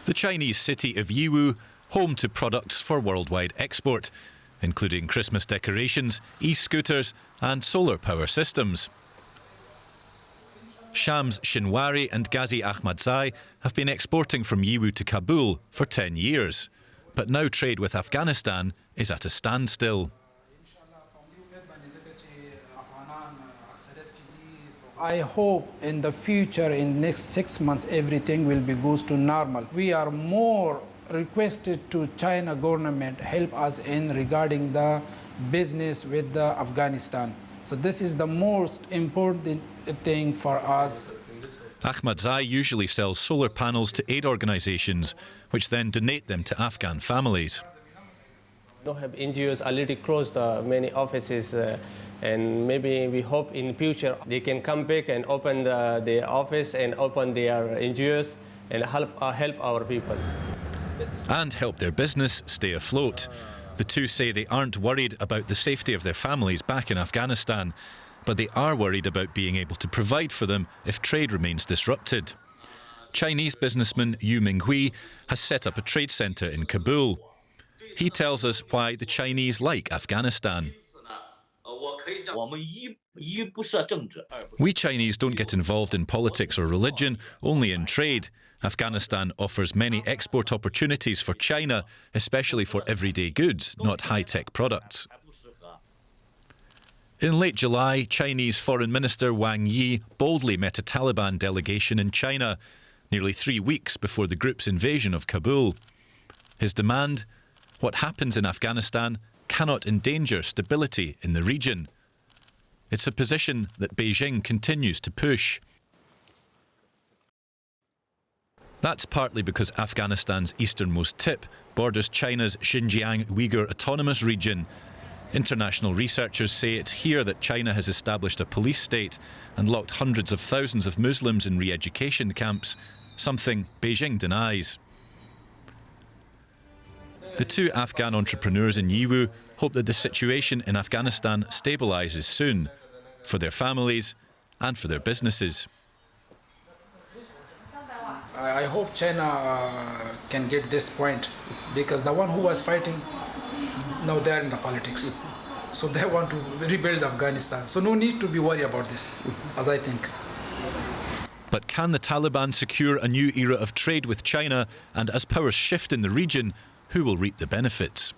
The Chinese city of Yiwu, home to products for worldwide export, including Christmas decorations, e-scooters and solar power systems. Shams Shinwari and Ghazi Ahmadzai have been exporting from Yiwu to Kabul for 10 years, but now trade with Afghanistan is at a standstill. I hope in the future, in the next 6 months, everything will be goes to normal. We are more requested to China government help us in regarding the business with the Afghanistan. So this is the most important thing for us. Ahmadzai usually sells solar panels to aid organisations, which then donate them to Afghan families. We have NGOs already closed many offices, and maybe we hope in the future they can come back and open their office and open their NGOs and help our people. And help their business stay afloat. The two say they aren't worried about the safety of their families back in Afghanistan, but they are worried about being able to provide for them if trade remains disrupted. Chinese businessman Yu Minghui has set up a trade centre in Kabul. He tells us why the Chinese like Afghanistan. We Chinese don't get involved in politics or religion, only in trade. Afghanistan offers many export opportunities for China, especially for everyday goods, not high-tech products. In late July, Chinese Foreign Minister Wang Yi boldly met a Taliban delegation in China, nearly 3 weeks before the group's invasion of Kabul. His demand: what happens in Afghanistan cannot endanger stability in the region. It's a position that Beijing continues to push. That's partly because Afghanistan's easternmost tip borders China's Xinjiang Uyghur Autonomous Region. International researchers say it's here that China has established a police state and locked hundreds of thousands of Muslims in re-education camps, something Beijing denies. The two Afghan entrepreneurs in Yiwu hope that the situation in Afghanistan stabilises soon, for their families and for their businesses. I hope China can get this point, because the one who was fighting, now they're in the politics. So they want to rebuild Afghanistan. So no need to be worried about this, as I think. But can the Taliban secure a new era of trade with China, and as powers shift in the region, who will reap the benefits?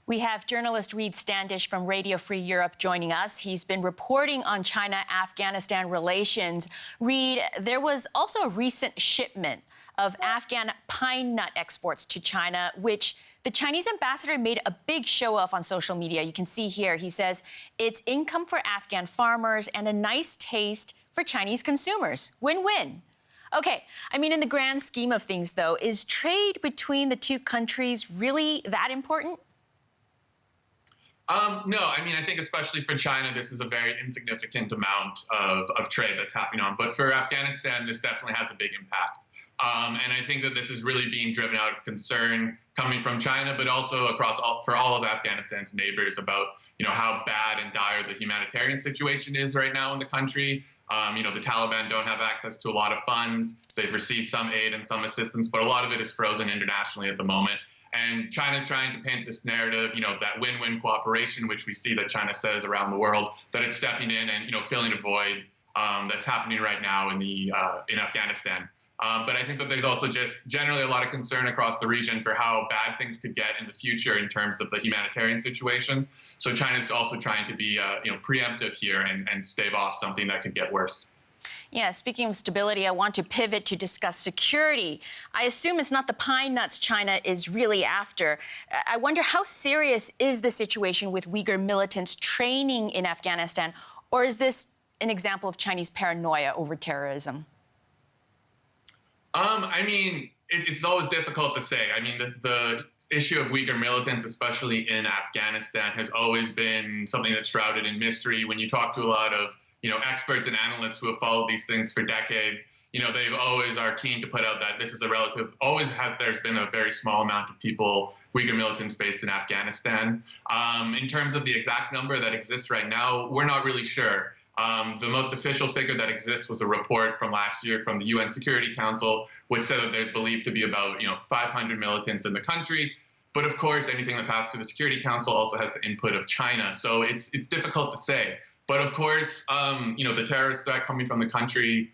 We have journalist Reid Standish from Radio Free Europe joining us. He's been reporting on China-Afghanistan relations. Reid, there was also a recent shipment of Afghan pine nut exports to China, which the Chinese ambassador made a big show of on social media. You can see here, he says it's income for Afghan farmers and a nice taste for Chinese consumers. Win-win. Okay, I mean, in the grand scheme of things, though, is trade between the two countries really that important? No, I mean, I think especially for China, this is a very insignificant amount of trade that's happening on. But for Afghanistan, this definitely has a big impact. And I think that this is really being driven out of concern coming from China, but also for all of Afghanistan's neighbors about, how bad and dire the humanitarian situation is right now in the country. The Taliban don't have access to a lot of funds. They've received some aid and some assistance, but a lot of it is frozen internationally at the moment. And China's trying to paint this narrative, that win-win cooperation, which we see that China says around the world, that it's stepping in and, filling a void that's happening right now in Afghanistan. But I think that there's also just generally a lot of concern across the region for how bad things could get in the future in terms of the humanitarian situation. So China's also trying to be, preemptive here and stave off something that could get worse. Yeah, speaking of stability, I want to pivot to discuss security. I assume it's not the pine nuts China is really after. I wonder, how serious is the situation with Uyghur militants training in Afghanistan, or is this an example of Chinese paranoia over terrorism? I mean, it's always difficult to say. I mean, the issue of Uyghur militants, especially in Afghanistan, has always been something that's shrouded in mystery. When you talk to a lot of experts and analysts who have followed these things for decades, they always are keen to put out that this is there's been a very small amount of people, Uyghur militants based in Afghanistan. In terms of the exact number that exists right now, we're not really sure. The most official figure that exists was a report from last year from the UN Security Council, which said that there's believed to be about 500 militants in the country. But of course, anything that passes through the Security Council also has the input of China. So it's difficult to say. But of course, the terrorist threat coming from the country,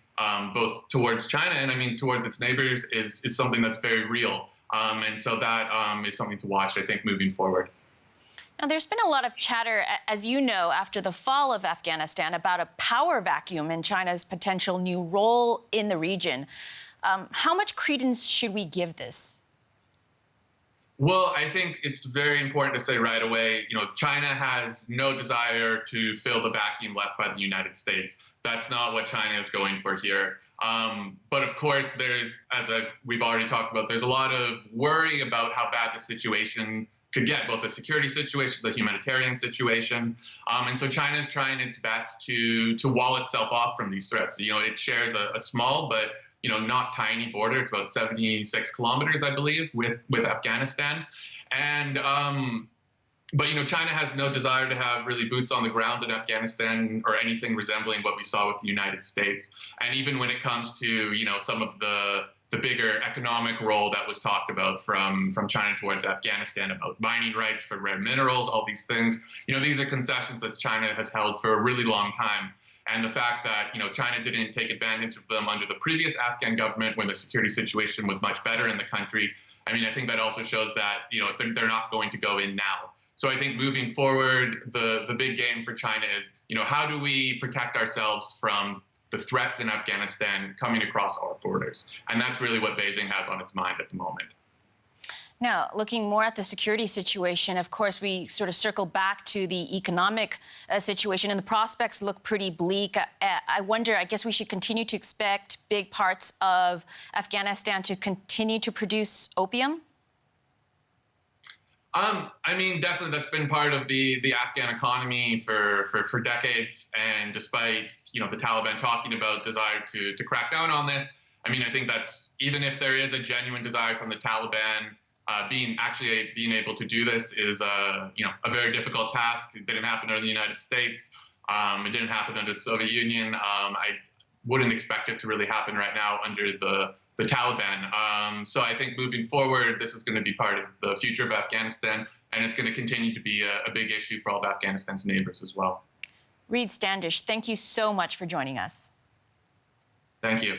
both towards China and towards its neighbors, is something that's very real. And so that is something to watch, I think, moving forward. Now, there's been a lot of chatter, as you know, after the fall of Afghanistan about a power vacuum and China's potential new role in the region. How much credence should we give this? Well, I think it's very important to say right away, China has no desire to fill the vacuum left by the United States. That's not what China is going for here. But of course, we've already talked about, there's a lot of worry about how bad the situation could get, both the security situation, the humanitarian situation. And so China is trying its best to wall itself off from these threats. It shares a small but not tiny border. It's about 76 kilometers, I believe, with Afghanistan. And but China has no desire to have really boots on the ground in Afghanistan or anything resembling what we saw with the United States. And even when it comes to some of the bigger economic role that was talked about from China towards Afghanistan, about mining rights for rare minerals, all these things, these are concessions that China has held for a really long time. And the fact that, China didn't take advantage of them under the previous Afghan government when the security situation was much better in the country, I think that also shows that, they're not going to go in now. So I think moving forward, the big game for China is, how do we protect ourselves from the threats in Afghanistan coming across our borders? And that's really what Beijing has on its mind at the moment. Now, looking more at the security situation, of course, we sort of circle back to the economic situation, and the prospects look pretty bleak. I wonder, I guess we should continue to expect big parts of Afghanistan to continue to produce opium? Definitely that's been part of the Afghan economy for decades. And despite, the Taliban talking about desire to crack down on this, I think that's, even if there is a genuine desire from the Taliban, being able to do this is a very difficult task. It didn't happen under the United States. It didn't happen under the Soviet Union. I wouldn't expect it to really happen right now under the Taliban. So I think moving forward, this is going to be part of the future of Afghanistan, and it's going to continue to be a big issue for all of Afghanistan's neighbors as well. Reid Standish, thank you so much for joining us. Thank you.